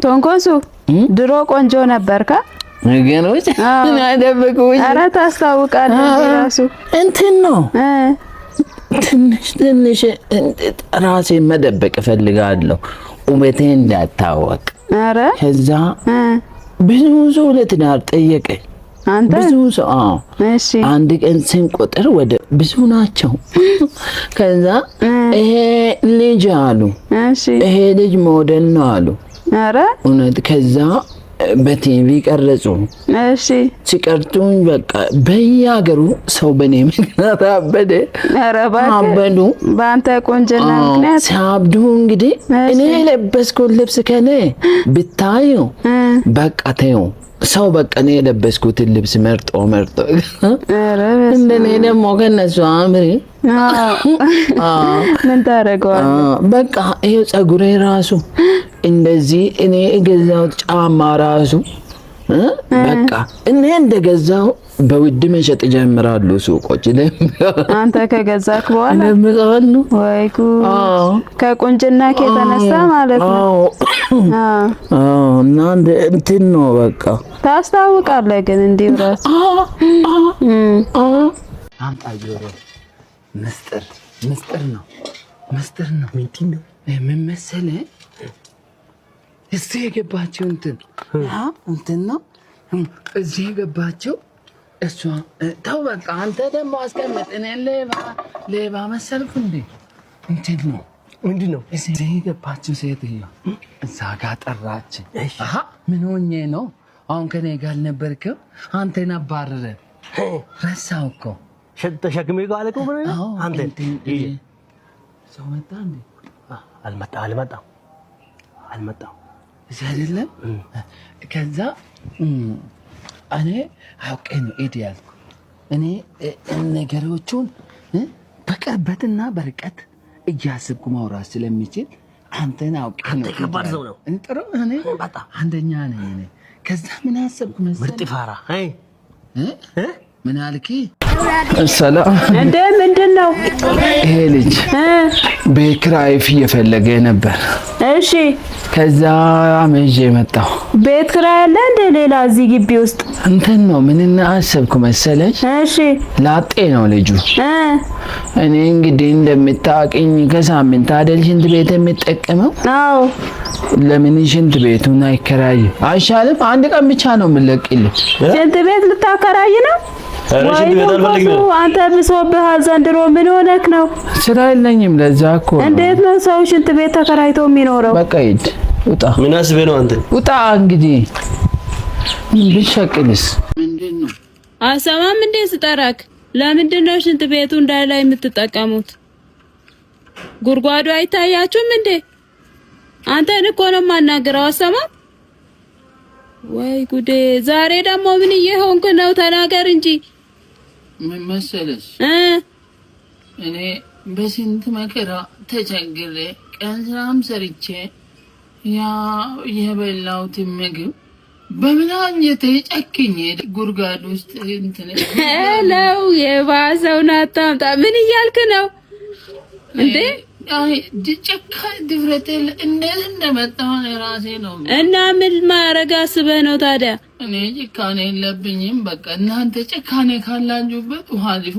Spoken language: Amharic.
ቶንኮሱ ድሮ ቆንጆ ነበርካ ነገሮች አደበቁኝ። ኧረ ታስታውቃለህ ራሱ እንትን ነው ትንሽ ራሴን መደበቅ እፈልጋለሁ ውበቴ እንዳታወቅ። ኧረ ከዛ ብዙ ሰው ለትዳር ጠየቀኝ። አንተ ብዙ ሰው እሺ አንድ ቀን ስንቆጥር ወደ ብዙ ናቸው። ከዛ ይሄ ልጅ አሉ እሺ ይሄ ልጅ ሞዴል ነው አሉ። ኧረ እውነት ከዛ በቲቪ ቀረጹ። እሺ ሲቀርጡኝ በቃ በየሀገሩ ሰው በኔ ምክንያት አበደ። ኧረ እባክህ አበዱ በአንተ ቆንጆና ምክንያት ሲያብዱ። እንግዲህ እኔ የለበስኩት ልብስ ከኔ ብታዩ በቃ ተይው ሰው በቃ እኔ የለበስኩትን ልብስ መርጦ ኧረ እንደኔ ደግሞ ከነሱ አምሪ ምን ታደርገዋለህ? በቃ ይሄው ፀጉሬ ራሱ እንደዚህ እኔ የገዛሁት ጫማ ራሱ በቃ እኔ እንደገዛው በውድ መሸጥ ጀምራሉ ሱቆች። አንተ ከገዛክ በኋላ ለምቀሉ ወይ ጉድ! ከቁንጅና ከተነሳ ማለት ነው። እና እንትን ነው በቃ ታስታውቃለህ። ግን እንዲህ ራስ አምጣ ጆሮ ምስጢር ነው ምንድን ነው ምን መሰለህ? እዚህ የገባቸው እንትን ነው እዚህ የገባቸው እሷ ተው በቃ አንተ ደግሞ አስቀምጥ። እኔ ሌባ መሰልኩ እንዴ? እንትን ነው ምንድን ነው እዚህ የገባቸው ሴትዮ እዛ ጋር ጠራችን። ምን ሆኜ ነው አሁን ከኔ ጋር ነበርክም አንተን አባረረ ረሳው እኮ ተሸክሜ ጋር አለቀ ብለ አንተ ሰው መጣ እንዴ? አልመጣም እዚህ አይደለም። ከዛ እኔ አውቄ ነው ኤድ ያልኩ። እኔ ነገሮቹን በቅርበትና በርቀት እያስብኩ ማውራት ስለሚችል አንተን አውቄ ነው። ከባድ ሰው ነው እንጥሩ እኔ በጣም አንደኛ ነኝ እኔ። ከዛ ምን አሰብኩ መሰለህ? ምርጥ ፋራ ምን አልኪ? ሰላም እንዴ ምንድን ነው ይሄ ልጅ ቤት ኪራይ እየፈለገ ነበር። እሺ ከዛ አመዤ መጣሁ። ቤት ኪራይ አለ እንደ ሌላ እዚህ ግቢ ውስጥ እንትን ነው ምን አሰብኩ መሰለሽ? እሺ ላጤ ነው ልጁ። እኔ እንግዲህ እንደምታውቂኝ ከሳምንት አይደል ሽንት ቤት የምጠቀመው? አዎ ለምን ሽንት ቤቱን አይከራይም? አይሻልም? አንድ ቀን ብቻ ነው የምለቅልህ። ሽንት ቤት ልታከራይ ነው? አንተ ብሶብሃል ዘንድሮ። ምን ሆነክ ነው? ስራ የለኝም ለዛ እኮ። እንዴት ነው ሰው ሽንት ቤት ተከራይቶ የሚኖረው? በቃ ሂድ ውጣ። ምን አስበህ ነው አንተ? ውጣ እንግዲህ ብትሸቅልስ ምንድን ነው? አሰማም እንዴ ስጠራክ? ለምንድን ነው ሽንት ቤቱ እንዳለ የምትጠቀሙት? ጉርጓዱ አይታያችሁም እንዴ? አንተን እኮ ነው የማናግረው። አሰማም ወይ ጉዴ! ዛሬ ደግሞ ምን እየሆንክ ነው? ተናገር እንጂ። ምን መሰለሽ እኔ በስንት መከራ ተቸግሬ ቀን ስራም ሰርቼ ያ የበላሁት ምግብ በምን አንጀቴ ጨክኜ ጉርጓድ ውስጥ እንትን ለው የባሰውን አታምጣ። ምን እያልክ ነው እንዴ? አይ ጭካ ድፍረቴ እንዴት እንደመጣሁ ራሴ ነው። እና ምን ማረግ አስበህ ነው ታዲያ? እኔ ጭካኔ የለብኝም። በቃ እናንተ ጭካኔ ካላችሁበት ውሃ ሊፉ